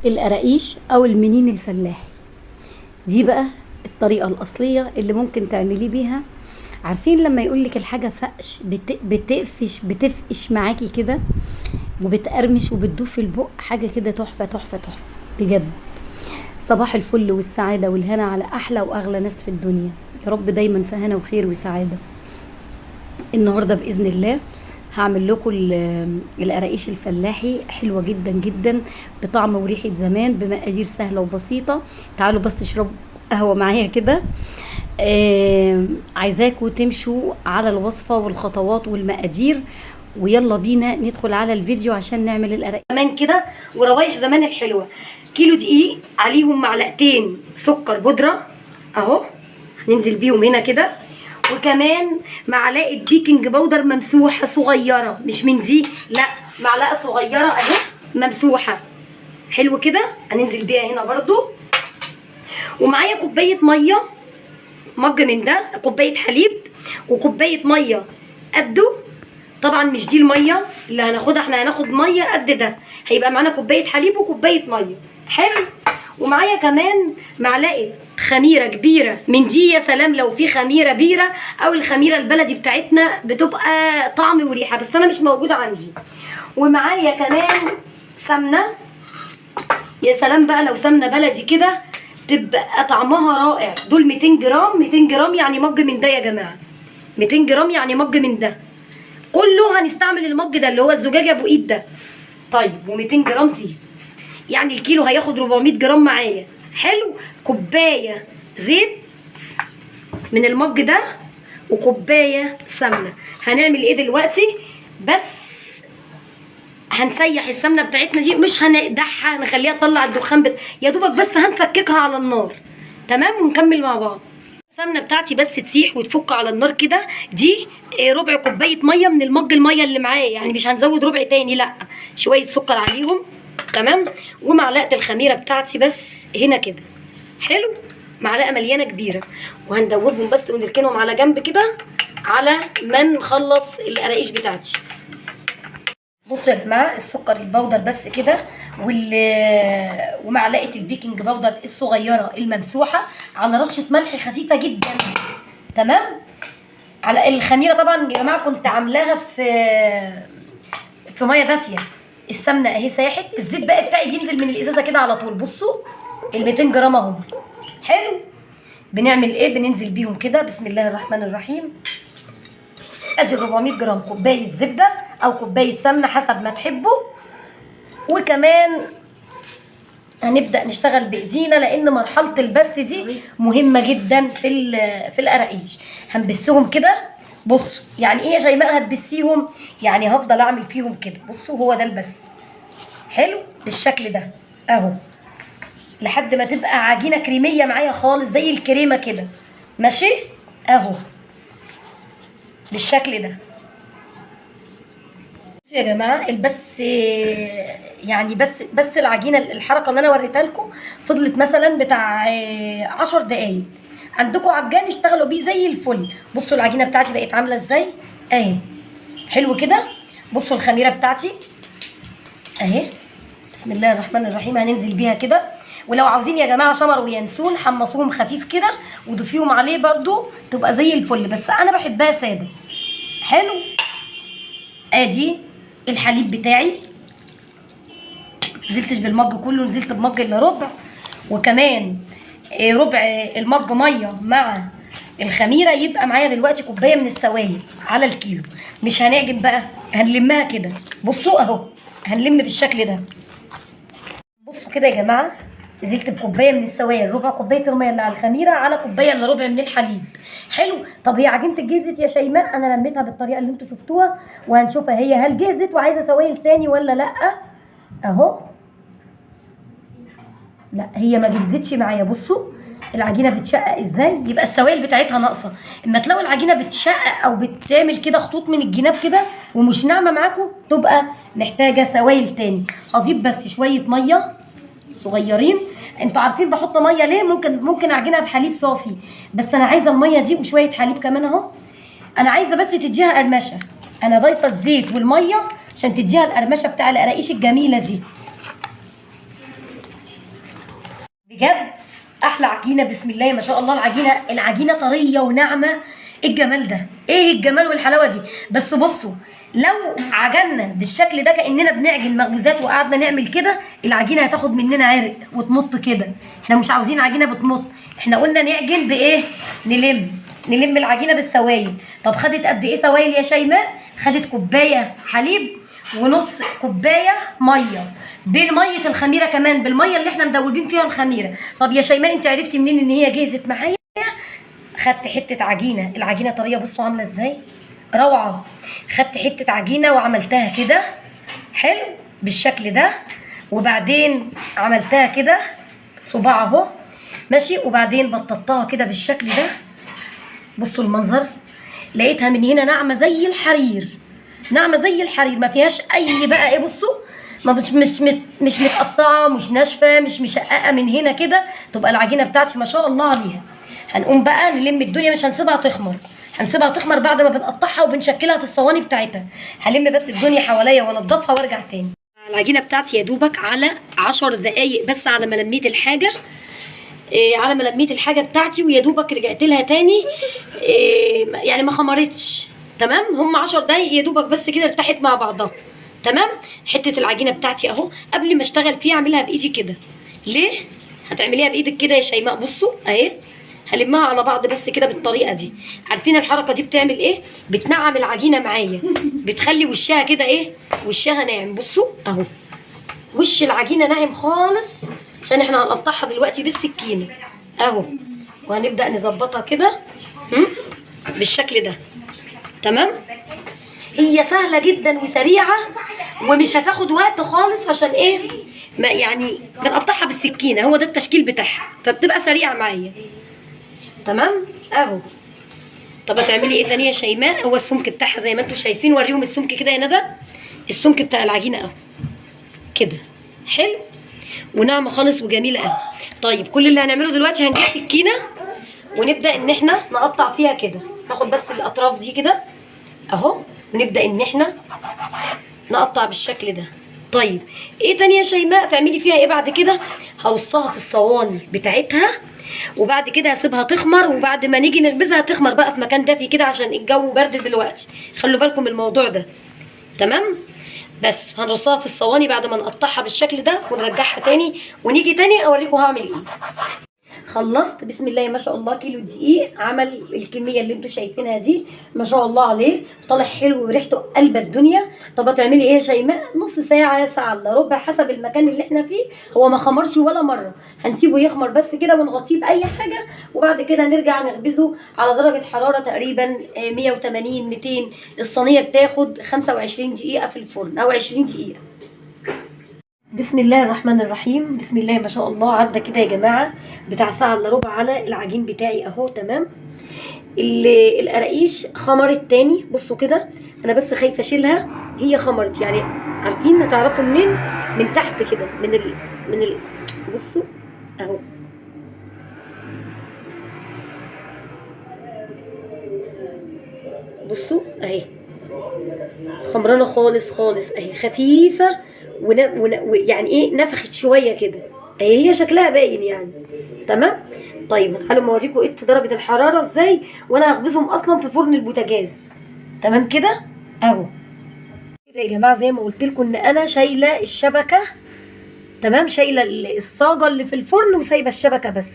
القراقيش او المنين الفلاحي. دي بقى الطريقة الأصلية اللي ممكن تعمليه بيها. عارفين لما يقولك الحاجة فقش بتفقش معاكي كده وبتقرمش وبتدوب في البق، حاجة كده تحفة تحفة تحفة بجد. صباح الفل والسعادة والهنا على أحلى وأغلى ناس في الدنيا، يا رب دايما في هنا وخير وسعادة. النهاردة بإذن الله هعمل لكم القراقيش الفلاحي، حلوة جدا جدا بطعم وريحة زمان بمقادير سهلة وبسيطة. تعالوا بس تشربوا قهوة معايا كده. عايزاكم تمشوا على الوصفة والخطوات والمقادير، ويلا بينا ندخل على الفيديو عشان نعمل القراقيش زمان كده. وروايح زمان الحلوة، كيلو دقيق عليهم معلقتين سكر بودرة اهو، هننزل بيهم هنا كده، وكمان معلقه بيكنج باودر ممسوحه صغيره، مش من دي، لا معلقه صغيره اهي ممسوحه. حلو كده، هننزل بيها هنا برضو. ومعايا كوبايه ميه، مج من ده، كوبايه حليب وكوبايه ميه قده. طبعا مش دي الميه اللي هناخدها، احنا هناخد ميه قد ده، هيبقى معانا كوبايه حليب وكوبايه ميه. حلو. ومعايا كمان معلقه خميره كبيره من دي، يا سلام لو في خميره بيره او الخميره البلدي بتاعتنا بتبقى طعم وريحه، بس انا مش موجوده عندي. ومعايا كمان سمنه، يا سلام بقى لو سمنه بلدي كده تبقى طعمها رائع. دول 200 جرام، 200 جرام يعني مج من ده يا جماعه، 200 جرام يعني مج من ده كله. هنستعمل المج ده اللي هو الزجاج ابو ايد ده. طيب و200 جرام زيت، يعني الكيلو هياخد 400 جرام معايا. حلو. كوبايه زيت من المج ده وكوبايه سمنه. هنعمل ايه دلوقتي؟ بس هنسيح السمنه بتاعتنا دي، مش هنقدحها نخليها تطلع الدخان يا دوبك بس هنفككها على النار. تمام، ونكمل مع بعض. السمنه بتاعتي بس تسيح وتفك على النار كده. دي ربع كوبايه ميه من المج الميه اللي معايا، يعني مش هنزود ربع تاني، لا شويه سكر عليهم. تمام. ومعلقه الخميره بتاعتي بس هنا كده. حلو، معلقه مليانه كبيره. وهندوبهم بس ونركنهم على جنب كده على ما نخلص القراقيش بتاعتي. بصوا يا جماعه، السكر البودر بس كده ومعلقه البيكنج باودر الصغيره الممسوحه على رشه ملح خفيفه جدا. تمام. على الخميره طبعا يا جماعه كنت عاملاها في ميه دافيه. السمنه اهي ساحت، الزيت بقى بتاعي بينزل من الازازه كده على طول. بصوا ال 200 جرام اهو. حلو. بنعمل ايه؟ بننزل بيهم كده. بسم الله الرحمن الرحيم. ادي 400 جرام كوبايه زبده او كوبايه سمنه حسب ما تحبوا. وكمان هنبدا نشتغل بايدينا لان مرحله البس دي مهمه جدا في القراقيش. هنبسهم كده. بصوا يعني ايه يا شيماء هتبسيهم؟ يعني هفضل اعمل فيهم كده. بصوا هو ده البس. حلو بالشكل ده اهو، لحد ما تبقى عجينه كريميه معايا خالص زي الكريمه كده. ماشي اهو بالشكل ده يا جماعه. البس يعني بس العجينه، الحركه اللي انا وريتها لكم فضلت مثلا بتاع 10 دقايق. عندكم عجان اشتغلوا بيه زي الفل. بصوا العجينه بتاعتي بقت عامله ازاي اهي. حلو كده. بصوا الخميره بتاعتي اهي. بسم الله الرحمن الرحيم. هننزل بيها كده. ولو عاوزين يا جماعه شمر وينسون حمصوهم خفيف كده وضيفيهم عليه برضو تبقى زي الفل، بس انا بحبها ساده. حلو. ادي الحليب بتاعي، نزلتش بالمج كله، نزلت بمج الا ربع. وكمان ربع المج ميه مع الخميره، يبقى معايا دلوقتي كوبايه من السوائل على الكيلو. مش هنعجن بقى، هنلمها كده. بصوا اهو هنلم بالشكل ده. بصوا كده يا جماعه، نزلت بكوبايه من السوائل، ربع كوبايه الميه اللي على الخميره على كوبايه الا ربع من الحليب. حلو. طب هي عجينه جهزت يا شيماء؟ انا لميتها بالطريقه اللي انتوا شفتوها وهنشوفها هي هل جهزت وعايزه سوائل تاني ولا لا. اهو لا هي ما جهزتش معايا. بصوا العجينه بتشقق ازاي، يبقى السوائل بتاعتها ناقصه. اما تلاقوا العجينه بتشقق او بتعمل كده خطوط من الجناب كده ومش ناعمه معاكم تبقى محتاجه سوائل تاني. هضيف بس شويه ميه صغيرين. انتوا عارفين بحط ميه ليه؟ ممكن اعجنها بحليب صافي، بس انا عايزه الميه دي وشويه حليب كمان اهو. انا عايزه بس تديها قرمشه. انا ضايفه الزيت والميه عشان تديها القرمشه بتاع القراقيش الجميله دي. بجد احلى عجينه، بسم الله ما شاء الله. العجينه طريه وناعمه. ايه الجمال ده، ايه الجمال والحلاوه دي. بس بصوا، لو عجنا بالشكل ده كاننا بنعجن مخبوزات وقعدنا نعمل كده، العجينه هتاخد مننا عرق وتمط كده. احنا مش عاوزين عجينه بتمط، احنا قلنا نعجن بايه؟ نلم العجينه بالسوائل. طب خدت قد ايه سوائل يا شيماء؟ خدت كوبايه حليب ونص كوبايه ميه، بميه الخميره كمان، بالميه اللي احنا مدوبين فيها الخميره. طب يا شيماء انت عرفتي منين ان هي جهزت معايا؟ خدت حته عجينه، العجينه طريه، بصوا عامله ازاي، روعه. خدت حته عجينه وعملتها كده حلو بالشكل ده، وبعدين عملتها كده صباع اهو ماشي، وبعدين بططتها كده بالشكل ده. بصوا المنظر، لقيتها من هنا ناعمه زي الحرير، ناعمه زي الحرير، ما فيهاش اي بقى ايه، بصوا ما مش متقطعه، مش ناشفه، مش مشققه. من هنا كده تبقى العجينه بتاعتي ما شاء الله عليها. هنقوم بقى نلم الدنيا، مش هنسيبها تخمر، هنسيبها تخمر بعد ما بنقطعها وبنشكلها في الصواني بتاعتها. هلم بس الدنيا حواليا وانضفها وارجع تاني. العجينه بتاعتي يا دوبك على 10 دقايق بس، على ما لميت الحاجه، على ما لميت الحاجه بتاعتي ويا دوبك رجعت لها تاني، يعني ما خمرتش تمام. هم 10 دقايق يا دوبك بس كده ارتاحت مع بعضها تمام. حته العجينه بتاعتي اهو، قبل ما اشتغل فيها اعملها بايدي كده. ليه هتعمليها بايدك كده يا شيماء؟ بصوا اهي، هلمها على بعض بس كده بالطريقه دي. عارفين الحركه دي بتعمل ايه؟ بتنعم العجينه معايا، بتخلي وشها كده ايه، وشها ناعم. بصوا اهو، وش العجينه ناعم خالص، عشان احنا هنقطعها دلوقتي بالسكينه اهو، وهنبدا نظبطها كده بالشكل ده تمام. هي سهله جدا وسريعه ومش هتاخد وقت خالص، عشان ايه؟ ما يعني بنقطعها بالسكينه، هو ده التشكيل بتاعها، فبتبقى سريعه معايا تمام اهو. طب هتعملي ايه تاني يا شيماء؟ هو السمك بتاعها زي ما انتم شايفين، وريهم السمك كده يا ندى، السمك بتاع العجينه اهو كده حلو وناعمه خالص وجميله قوي. طيب كل اللي هنعمله دلوقتي هنجيب سكينه ونبدا ان احنا نقطع فيها كده، ناخد بس الاطراف دي كده اهو، ونبدا ان احنا نقطع بالشكل ده. طيب ايه تاني يا شيماء تعملي فيها ايه بعد كده؟ هرصها في الصواني بتاعتها، وبعد كده هسيبها تخمر، وبعد ما نيجي نخبزها تخمر بقى في مكان دافي كده، عشان الجو برد دلوقتي، خلوا بالكم من الموضوع ده تمام. بس هنرصها في الصواني بعد ما نقطعها بالشكل ده، ونرجعها تاني ونيجي تاني اوريكم هعمل ايه. خلصت بسم الله ما شاء الله. كيلو دقيق عمل الكميه اللي انتوا شايفينها دي ما شاء الله عليه، طالع حلو وريحته قلب الدنيا. طب هتعملي ايه يا شيماء؟ نص ساعه، ساعه الا ربع، حسب المكان اللي احنا فيه. هو ما خمرش ولا مره، هنسيبه يخمر بس كده ونغطيه باي حاجه، وبعد كده نرجع نخبزه على درجه حراره تقريبا 180 200. الصينيه بتاخد 25 دقيقه في الفرن او 20 دقيقه. بسم الله الرحمن الرحيم، بسم الله ما شاء الله. عدى كده يا جماعه بتاع ساعه الا ربع على العجين بتاعي اهو تمام. القراقيش خمرت تاني، بصوا كده، انا بس خايفه اشيلها، هي خمرت يعني. عارفين هتعرفوا منين؟ من تحت كده، من ال بصوا اهو، بصوا اهي خمرانه خالص خالص اهي، خفيفه يعني ايه، نفخت شويه كده اهي، هي شكلها باين يعني تمام. طيب تعالوا اوريكم ايه درجه الحراره ازاي، وانا هخبزهم اصلا في فرن البوتاجاز تمام كده اهو كده يا جماعه. زي ما قلت لكم ان انا شايله الشبكه تمام، شايله الصاجه اللي في الفرن وسايبه الشبكه بس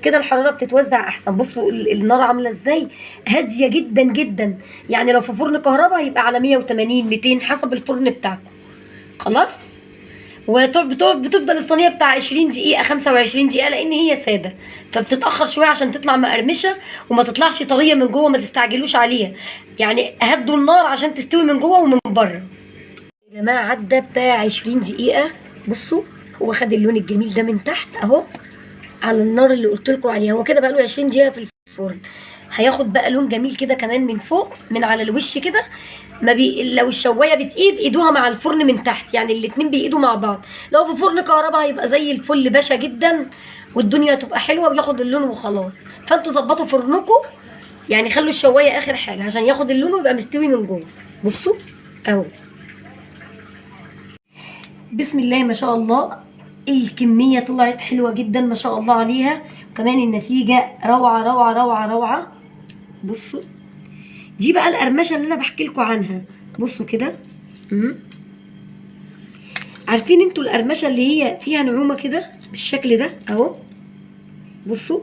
كده، الحراره بتتوزع احسن. بصوا النار عامله ازاي، هاديه جدا جدا. يعني لو في فرن كهرباء هيبقى على 180 200 حسب الفرن بتاعكم. خلاص، بتفضل الصينيه بتاع 20 دقيقه 25 دقيقه، لان هي ساده فبتتاخر شويه عشان تطلع مقرمشه وما تطلعش طريه من جوه، ما تستعجلوش عليها يعني، هدوا النار عشان تستوي من جوه ومن بره. يا جماعه عدى بتاع 20 دقيقه، بصوا هو خد اللون الجميل ده من تحت اهو على النار اللي قلت لكم عليها، هو كده بقى له 20 دقيقه في الفرن، هياخد بقى لون جميل كده كمان من فوق من على الوش كده. ما لو الشوايه بتقيد ايدوها مع الفرن من تحت، يعني الاتنين بيقيدوا مع بعض. لو في فرن كهرباء هيبقى زي الفل باشا جدا، والدنيا تبقى حلوه وياخد اللون وخلاص. فانتوا ظبطوا فرنكم، يعني خلوا الشوايه اخر حاجه عشان ياخد اللون ويبقى مستوي من جوه. بصوا اهو بسم الله ما شاء الله، الكميه طلعت حلوه جدا ما شاء الله عليها، وكمان النتيجه روعه روعه روعه روعه. بصوا دي بقى القرمشه اللي انا بحكي لكم عنها. بصوا كده، عارفين انتوا القرمشه اللي هي فيها نعومه كده بالشكل ده اهو. بصوا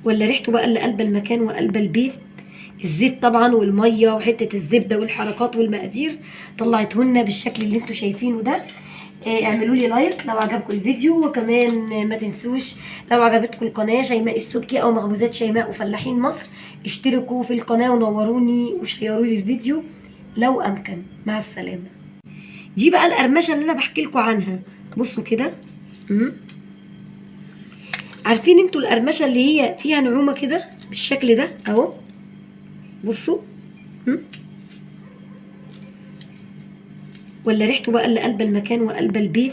ولا ريحته بقى اللي قلب المكان وقلب البيت. الزيت طبعا والميه وحته الزبده والحركات والمقادير طلعتهن بالشكل اللي انتوا شايفينه ده. اعملوا لي لايك لو عجبكم الفيديو، وكمان ما تنسوش لو عجبتكم القناه شيماء السبكي او مخبوزات شيماء وفلاحين مصر اشتركوا في القناه ونوروني وشيروا لي الفيديو لو امكن. مع السلامه. دي بقى القرمشه اللي انا بحكي لكم عنها. بصوا كده، عارفين انتوا القرمشه اللي هي فيها نعومه كده بالشكل ده اهو. بصوا ولا ريحته بقى اللي قلب المكان وقلب البيت.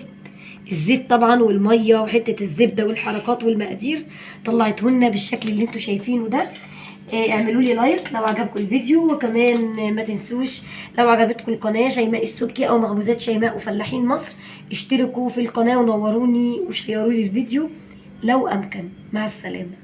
الزيت طبعا والميه وحته الزبده والحركات والمقادير طلعتهن بالشكل اللي انتوا شايفينه ده. اعملوا لي لايك لو عجبكم الفيديو، وكمان ما تنسوش لو عجبتكم القناه شيماء السبكي او مخبوزات شيماء وفلاحين مصر اشتركوا في القناه ونوروني وشيروا لي الفيديو لو امكن. مع السلامه.